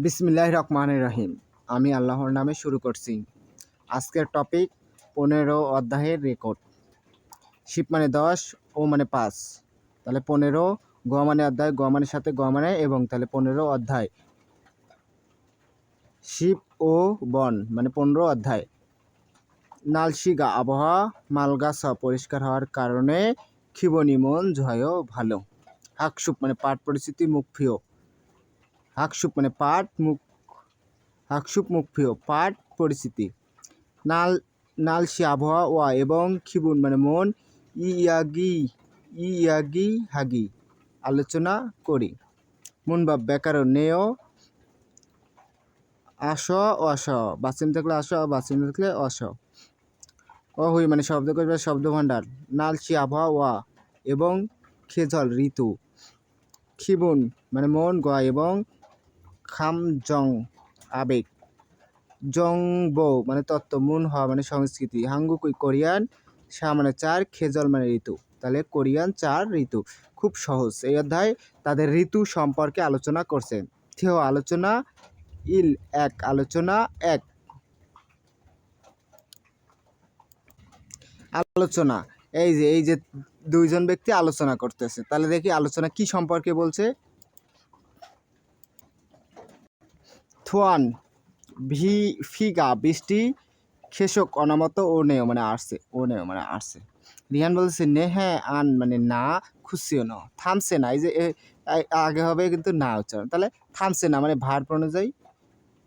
বিসমিল্লাহির রহমানির রহিম। আমি আল্লাহর নামে শুরু করছি। আজকের টপিক 15 অধ্যায়ের রেকর্ড। শিব মানে 10, ও মানে 5, তাহলে 15। গ মানে অধ্যায়, গ মানে সাথে গ মানে এবং, তাহলে 15 অধ্যায়। শিব ও বন মানে 15 অধ্যায়। নালশিগা আবহাওয়া মালগাছা পরিষ্কার হওয়ার কারণে ক্ষিবনি মন জয় ভালো। হাকসুপ মানে পাঠ পরিস্থিতি মুখফিও। হাকসুপ মানে পাঠ মুখ, হাকসুপ মুখফিও পাঠ পরিস্থিতি। নালসি আবহাওয়া ওয়া এবং খিবুন মানে মন ইয়াগি হাগি আলোচনা করি। মুনবাব ব্যাকরণ নেয় আস অস, বাসিম থাকলে আস, বাসিম থাকলে অস। অহুই মানে শব্দকোষ বা শব্দ ভাণ্ডার। নালসি আবহাওয়া ওয়া এবং খেজল ঋতু। খিবুন মানে মন, গ এবং খামজং আবেগ। জংবো মানে তত্ত্ব, মুন হওয়া মানে সংস্কৃতি। হাঙ্গুকুই কোরিয়ান, সা মানে 4, খেজল মানে ঋতু, তাহলে কোরিয়ান 4 ঋতু। খুব সহজ। এই অধ্যায় তাদের ঋতু সম্পর্কে আলোচনা করছে। থিও আলোচনা, ইল 1 আলোচনা 1। আলোচনা এই যে দুইজন ব্যক্তি আলোচনা করতেছে, তাহলে দেখি আলোচনা কি সম্পর্কে বলছে। থুয়ান ফিগা বৃষ্টি, খেসক অনামত, ও নেও মানে আসছে, ও নেও মানে আসছে। রিহান বলছে নে হ্যাঁ আন মানে না, খুশিও ন, থামছে না। এই যে আগে হবে কিন্তু না উচ্চারণ, তাহলে থামছে না মানে ভার্ব অনুযায়ী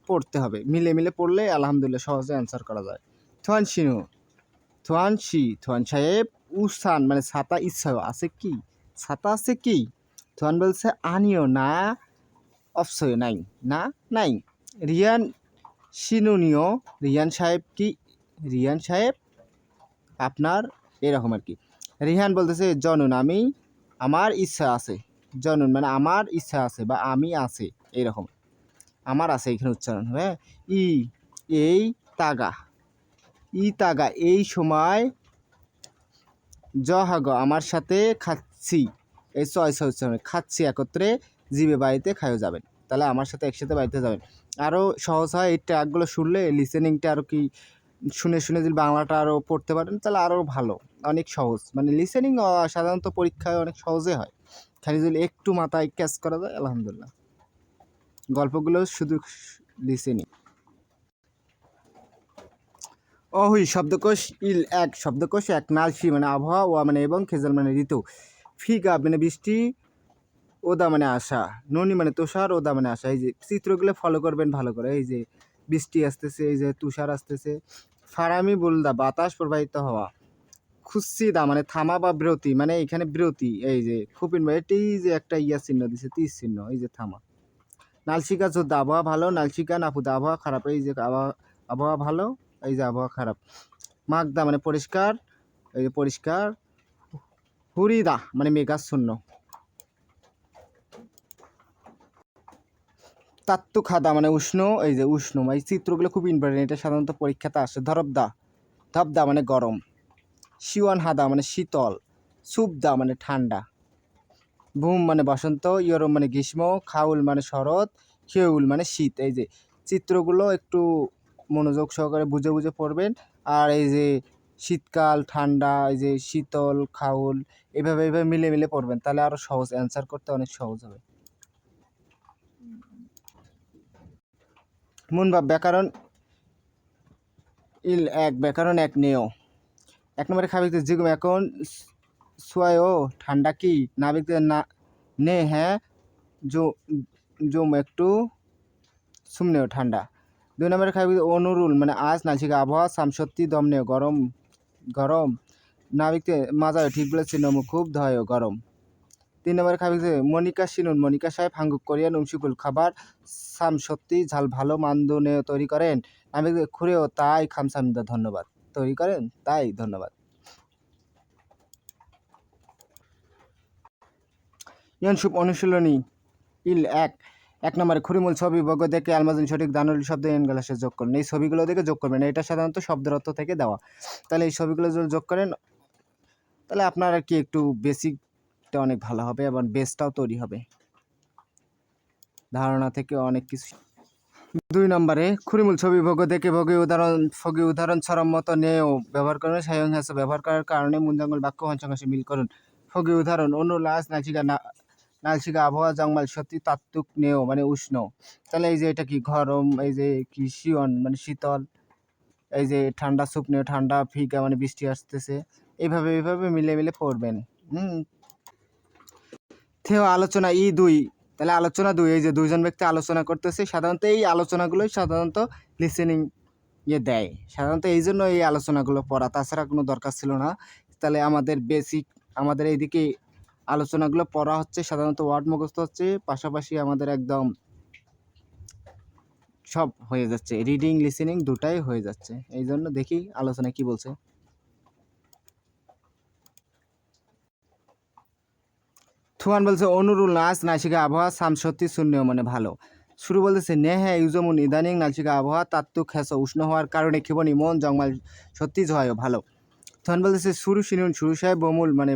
পড়তে হবে। মিলে মিলে পড়লে আলহামদুলিল্লাহ সহজে অ্যান্সার করা যায়। থোয়ান শিনু, থোয়ান শি, থোয়ান সাহেব। উসান মানে ছাতা, ইচ্ছা আছে কি, ছাতা আছে কি। থোয়ান বলছে আনিও না, অপসয় নাই, না নাই। রিয়ান শিনুনিও, রিয়ান সাহেব কি, রিয়ান সাহেব আপনার, এরকম আর কি। রিহান বলতেছে জনুন আমি, আমার ইচ্ছা আছে। জনুন মানে আমার ইচ্ছা আছে বা আমি আছে, এরকম আমার আছে এখানে উচ্চারণ হবে। এই তাগা, তাগা এই সময়। জহাগ আমার সাথে খাচ্ছি, এই চয়েস উচ্চারণ খাচ্ছি একত্রে, জিবে বাড়িতে খাইও যাবেন, তাহলে আমার সাথে একসাথে বাড়িতে যাবেন। আরও সহজ হয় এই ট্র্যাকগুলো শুনলে, লিসেনিংটা আরও কি শুনে শুনে যদি বাংলাটা আরও পড়তে পারেন তাহলে আরও ভালো, অনেক সহজ। মানে লিসেনিং সাধারণত পরীক্ষায় অনেক সহজে হয়, খালি যদি একটু মাথায় ক্যাচ করা যায় আলহামদুলিল্লাহ। গল্পগুলো শুধু লিসেনিং। অহুই শব্দকোষ, ইল 1 শব্দকোষ 1। নালসি মানে আবহাওয়া, ওয়া মানে এবং, খেজল মানে ঋতু। ফিগা মানে বৃষ্টি, ওদা মানে আশা। ননি মানে তুষার, ওদা মানে আশা। এই যে চিত্রগুলো ফলো করবেন ভালো করে। এই যে বৃষ্টি আসতেছে, এই যে তুষার আসতেছে। ফারামি বুলদা বাতাস প্রবাহিত হওয়া। খুসিদা মানে থামা বা বিরতি, মানে এখানে বিরতি। এই যে খুপিন বা এটি যে একটা ইয়া চিহ্ন দিছে, তীর চিহ্ন, এই যে থামা। নালশিকা যোদ্ধা আবহাওয়া ভালো, নালশিকা নাপুদা আবহাওয়া খারাপ। এই যে আবহাওয়া ভালো, এই যে আবহাওয়া খারাপ। মাগদা মানে পরিষ্কার, এই যে পরিষ্কার। হুরিদা মানে মেঘাচ্ছন্ন। তাত্তু খাদা মানে উষ্ণ, এই যে উষ্ণ। এই চিত্রগুলো খুব ইম্পর্টেন্ট, এটা সাধারণত পরীক্ষাতে আসে। ধরবদা, ধবদা মানে গরম। শিওয়ান হাদা মানে শীতল। সুবদা মানে ঠান্ডা। ভূম মানে বসন্ত, ইয়রম মানে গ্রীষ্ম, খাউল মানে শরৎ, খেউল মানে শীত। এই যে চিত্রগুলো একটু মনোযোগ সহকারে বুঝে বুঝে পড়বেন। আর এই যে শীতকাল, ঠান্ডা, এই যে শীতল, খাউল, এভাবে এভাবে মিলে মিলে পড়বেন, তাহলে আরও সহজ, অ্যান্সার করতে অনেক সহজ হবে। মুনবাব ব্যাকরণ, ইল 1 ব্যাকরণ 1 নেও। 1 নম্বরে খাবিতে জিগুম এখন সোয়ায়, ও ঠান্ডা কি। নাবিকদের না নে হ্যাঁ, জুম একটু, সুমনেও ঠান্ডা। 2 নম্বরে খাবি অনুরুল মানে আজ নাচিকা আবহাওয়া, সামসত্তি দমনেও গরম, গরম। নাবিকতে মাজায় ঠিক বলেছে, নমু খুব ধয় গরম। 3 নম্বরে খাবি মনিকা শিনুন, মনিকা সাহেব হাঙ্গুক কোরিয়ান উমশিকুল খাবার, সামসত্তি ঝাল ভালো মান্দনে তৈরি করেন। নাবিক খুঁড়েও তাই খামসামদা ধন্যবাদ, তৈরি করেন তাই ধন্যবাদ। ইয়নসুপ অনুশীলনী, ইল 1 নম্বরে খুরিমুল ছবি বর্গ দেখে আলমাজিন সঠিক দানুল শব্দ ইনগ্লাসে যোগ করুন। এই ছবিগুলো দেখে যোগ করবেন, এটা সাধারণত শব্দের অর্থ থেকে দেওয়া। তাহলে এই ছবিগুলো যদি যোগ করেন তাহলে আপনার আর কি একটু বেসিকটা অনেক ভালো হবে এবং বেসটাও তৈরি হবে, ধারণা থেকে অনেক কিছু। 2 নম্বরে খুরিমুল ছবি দেখে ভোগে উদাহরণ ছড়ার মতো নেও ব্যবহার করুন। সায়ং হ্যাসো ব্যবহার করার কারণে মূলজঙ্গল বাক্য ভাষাভাষী মিল করুন। ভোগে উদাহরণ অনুল্লাস নালচিকা আবহাওয়া জংমাল সত্যি তাত্ত্বিক নেও মানে উষ্ণ। তাহলে এই যে এটা কি গরম, এই যে কি শিয়ন মানে শীতল, এই যে ঠান্ডা স্যুপ নেও ঠান্ডা, ফিকা মানে বৃষ্টি আসতেছে। এইভাবে মিলে পড়বেন। হুম। থেও আলোচনা ই 2, তাহলে আলোচনা 2, এই যে 2 জন ব্যক্তি আলোচনা করতেছে। সাধারণত এই আলোচনাগুলোই সাধারণত লিসেনিং দেয়। সাধারণত এইজন্য এই আলোচনাগুলো পড়া, তাছাড়া কোনো দরকার ছিল না। তাহলে আমাদের বেসিক আমাদের এইদিকে আলোচনাগুলো পড়া হচ্ছে, সাধারণত ওয়ার্ড মুখস্থ হচ্ছে, পাশাপাশি আমাদের একদম সব হয়ে যাচ্ছে, রিডিং লিসেনিং দুটাই হয়ে যাচ্ছে। এই জন্য দেখি আলোচনায় কি বলছে। থুয়ান বলছে অনুরুল নাচ নাসিকা আবহাওয়া সাম সত্যি শূন্য মানে ভালো। শুরু বলতেছে নে হ্যাঁ ইউজমুন ইদানিং নাসিকা আবহাওয়া তাত্ত্বিক হ্যাস উষ্ণ হওয়ার কারণে ক্ষিবনি মন জংমাল সত্যি ঝয় ভালো। থুয়ান বলতেছে শুরু শিনুন শুরু সাহেব বমুল মানে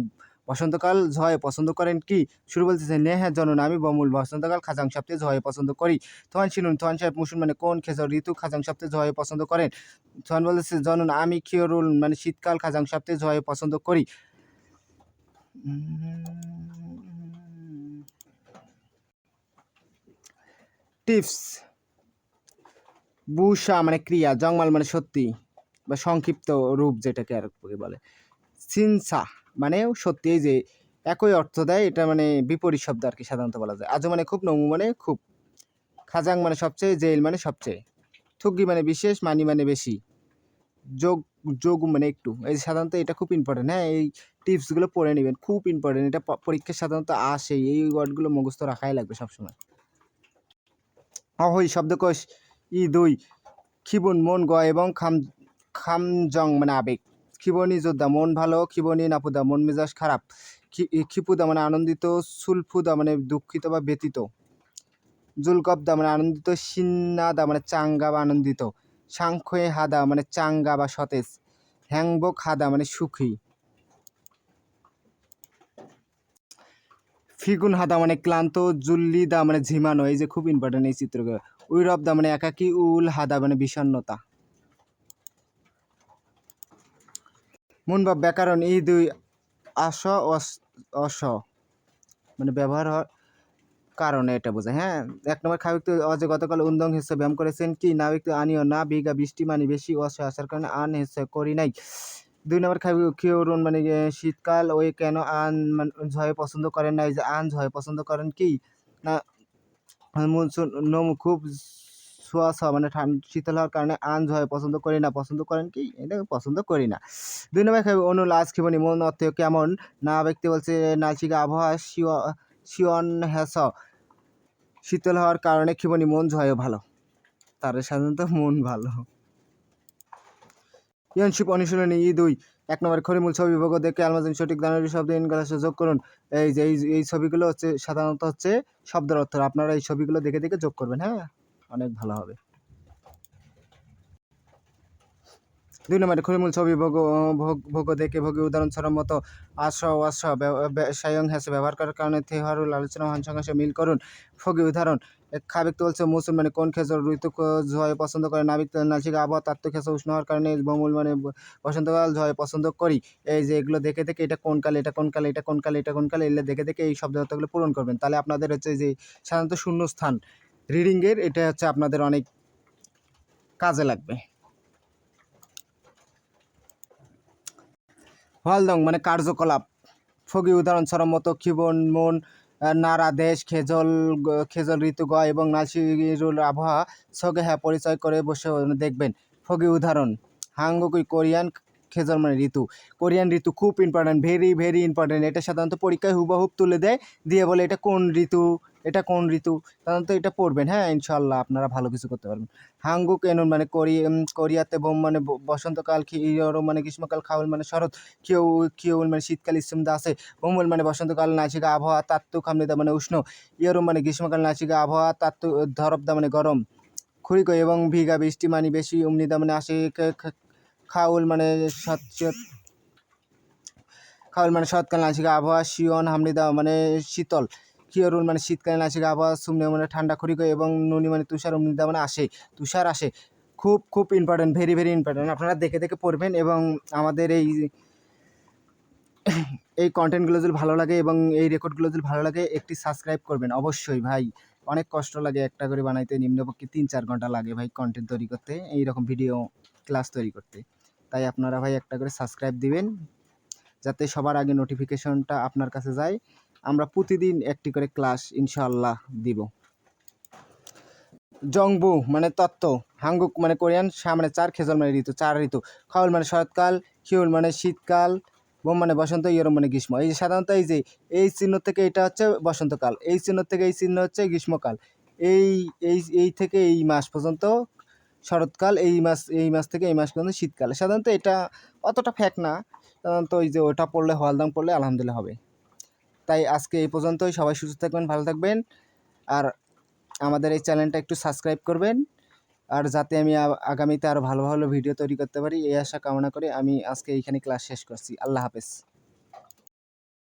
বসন্তকাল ঝয় পছন্দ করেন কি। শুরু বলতেছে নে হ্যাঁ জনন আমি বমুল বসন্তকাল খাজাং সপ্তাহে ঝয় পছন্দ করি। থোয়ান শিনুন থোয়ান সাহেব মুসুন মানে কোন খেজর ঋতু খাজাং সপ্তাহে ঝয় পছন্দ করেন। থোয়ান বলতেছে জনন আমি খিয়রুল মানে শীতকাল খাজাং সপ্তাহে ঝয় পছন্দ করি। টিপস বুশা মানে ক্রিয়া, জংমাল মানে সত্যি বা সংক্ষিপ্ত রূপ যেটাকে আর বলে। সিনসা মানে সত্যি, এই যে একই অর্থ দেয়, এটা মানে বিপরীত শব্দ আর কি সাধারণত বলা যায়। আজও মানে খুব, নমু মানে খুব, খাজাং মানে সবচেয়ে, জেইল মানে সবচেয়ে, থুগি মানে বিশেষ, মানি মানে বেশি, যোগ যোগ মানে একটু। এই সাধারণত এটা খুব ইম্পর্টেন্ট। হ্যাঁ, এই টিপসগুলো পড়ে নেবেন, খুব ইম্পর্টেন্ট। এটা পরীক্ষায় সাধারণত আসে, এই ওয়ার্ডগুলো মুখস্থ রাখাই লাগবে সবসময়। অহই শব্দকোষ ই 2, খিবুন মন গ এবং খামজং মানে আবেগ। খিবনি যোদ্ধা মন ভালো, খিবনি নাপুদা মন মেজাজ খারাপ, খিপুদা মানে আনন্দিত, সুলফুদা মানে দুঃখিত বা ব্যতীত, জুলকবদা মানে আনন্দিত, সিন্নাদা মানে চাঙ্গা বা আনন্দিত, সাংখ্যে হাদা মানে চাঙ্গা বা সতেজ, হ্যাংবক হাদা মানে সুখী, ফিগুন হাদা মানে ক্লান্ত, জুল্লি দা মানে ঝিমানো। এই যে খুব ইম্পর্টেন্ট এই চিত্রগুলো। উইরব দা মানে একাকী, উল হাদা মানে বিষণ্ণতা। মুনবাব ব্যাকরণ এই 2 আস অস মানে ব্যবহার হওয়ার কারণে এটা বোঝায়। হ্যাঁ, 1 নম্বর খাবিক অজে গতকাল উন্দং হিসেবে ব্যায়াম করেছেন কি, না ব্যক্তি আনিও না বিঘা বৃষ্টি মানে বেশি অসে আসার কারণে আন হিসেবে করি নাই। 2 নম্বর খাবি কিয়রুন মানে শীতকাল ওই কেন আন মানে ঝয় পছন্দ করেন না। এই যে আন ঝয় পছন্দ করেন কি না, মনসুন নমু খুব ছোঁয়া মানে শীতল হওয়ার কারণে আন ঝয় পছন্দ করি না, পছন্দ করেন কি এটা পছন্দ করি না। 2 নম্বর খাবি অনুল আজ খিবনি মন অর্থ কেমন, না ব্যক্তি বলছে নাচিকা আবহাওয়া শিওন হ্যাস শীতল হওয়ার কারণে খিবনি মন ঝয় ভালো, তার সাধারণত মন ভালো। ইয়ানশিপ অনুশীলনী ই 2, 1 নম্বর খরিমুল ছবি বিভাগ দেখে আলমাজিন সঠিক দানের শব্দ ইনগালাসে যোগ করুন। এই যে এই ছবিগুলো হচ্ছে সাধারণত হচ্ছে শব্দের অর্থ, আপনারা এই ছবিগুলো দেখে যোগ করবেন। হ্যাঁ, অনেক ভালো হবে। 2 নম্বরে খরিমুল ছবি ভোগ দেখে ভোগে উদাহরণ ছড়ার মতো সায়ং হ্যাসে ব্যবহার করার কারণে থেহারুল আলোচনা হন সঙ্গে মিল করুন। ফগি উদাহরণ খাবিক বলছে মুসুল মানে কোন খেজর ঋতু ঝয় পছন্দ করে, নাবিক নাচিকা আবহাওয়া তাত্ত্বিক খেজর উষ্ণ হওয়ার কারণে, বমুল মানে বসন্তকাল ঝয় পছন্দ করি। এই যে এগুলো দেখে এটা কোন কালে, এটা কোন কালে, এটা কোন কালে, এটা কোন কালে, এগুলো দেখে এই শব্দ অর্থগুলো পূরণ করবেন। তাহলে আপনাদের হচ্ছে যে সাধারণত শূন্যস্থান রিডিংয়ের এটা হচ্ছে আপনাদের অনেক কাজে লাগবে। হলদং মানে কার্যকলাপ, ফগি উদাহরণ ছড়ার মতো খিবন মন, নারা দেশ, খেজল ঋতু গ এবং নাসিরুল আবহাওয়া ছগে হ্যাঁ পরিচয় করে বসে দেখবেন। ফগি উদাহরণ হাঙ্গুকুই কোরিয়ান, খেজল মানে ঋতু, কোরিয়ান ঋতু খুব ইম্পর্টেন্ট, ভেরি ইম্পর্টেন্ট। এটা সাধারণত পরীক্ষায় হুবহুব তুলে দেয়, দিয়ে বলে এটা কোন ঋতু, এটা কোন ঋতু, সাধারণত এটা পড়বেন। হ্যাঁ, ইনশাল্লাহ আপনারা ভালো কিছু করতে পারবেন। হাঙ্গুক এনুন মানে কোরিয়াতে বোম মানে বসন্তকাল, খিয়রো মানে গ্রীষ্মকাল, খাউল মানে শরৎ, কিউল মানে শীতকাল, ইসুমদা আছে, বোমুল মানে বসন্তকাল, নাচিকা আবহাওয়া তাত্ত্বিক, হামনিদা মানে উষ্ণ, ইয়রুম মানে গ্রীষ্মকাল, নাচিকা আবহাওয়া তাত্ত্বিক, ধরবদা মানে গরম, খুরিকো এবং ভিগা বৃষ্টি মানে বেশি, উমনিদা মানে আসে, খাউল মানে খাউল মানে শরৎকাল, নাচিকা আবহাওয়া, শিয়ন হামনিদা মানে শীতল, হিয়রুল মানে শীতকালীন আসে আবহাওয়া সুমনে মানে ঠান্ডা খড়িক এবং নুনি মানে তুষার অমৃতা মানে আসে তুষার আসে খুব খুব ইম্পর্টেন্ট ভেরি ভেরি ইম্পর্টেন্ট আপনারা দেখে দেখে পড়বেন এবং আমাদের এই কন্টেন্টগুলো যদি ভালো লাগে এবং এই রেকর্ডগুলো যদি ভালো লাগে একটি সাবস্ক্রাইব করবেন অবশ্যই ভাই অনেক কষ্ট লাগে একটা করে বানাইতে নিম্নপক্ষে 3-4 ঘন্টা লাগে ভাই কন্টেন্ট তৈরি করতে এইরকম ভিডিও ক্লাস তৈরি করতে তাই আপনারা ভাই একটা করে সাবস্ক্রাইব দিবেন যাতে সবার আগে নোটিফিকেশনটা আপনার কাছে যায় আমরা প্রতিদিন একটি করে ক্লাস ইনশাআল্লাহ দিব জংবু মানে তত্ত্ব হাঙ্গুক মানে কোরিয়ান সামনে 4 খেজল মানে ঋতু 4 ঋতু খাউল মানে শরৎকাল হিউল মানে শীতকাল বোম মানে বসন্ত ইয়রম মানে গ্রীষ্ম এই যে সাধারণত এই চিহ্ন থেকে এটা হচ্ছে বসন্তকাল এই চিহ্ন থেকে এই চিহ্ন হচ্ছে গ্রীষ্মকাল এই এই থেকে এই মাস পর্যন্ত শরৎকাল এই মাস থেকে এই মাস পর্যন্ত শীতকাল সাধারণত এটা অতটা ফ্যাক্ট না সাধারণত ওই যে ওটা পড়লে হলদাম পড়লে আলহামদুলিল্লাহ হবে তাই আজকে এই পর্যন্তই সবাই সুস্থ থাকবেন ভালো থাকবেন আর আমাদের এই চ্যানেলটা একটু সাবস্ক্রাইব করবেন আর যাতে আমি আগামীতে আরও ভালো ভালো ভিডিও তৈরি করতে পারি এই আশা কামনা করে আমি আজকে এইখানে ক্লাস শেষ করছি আল্লাহ হাফেজ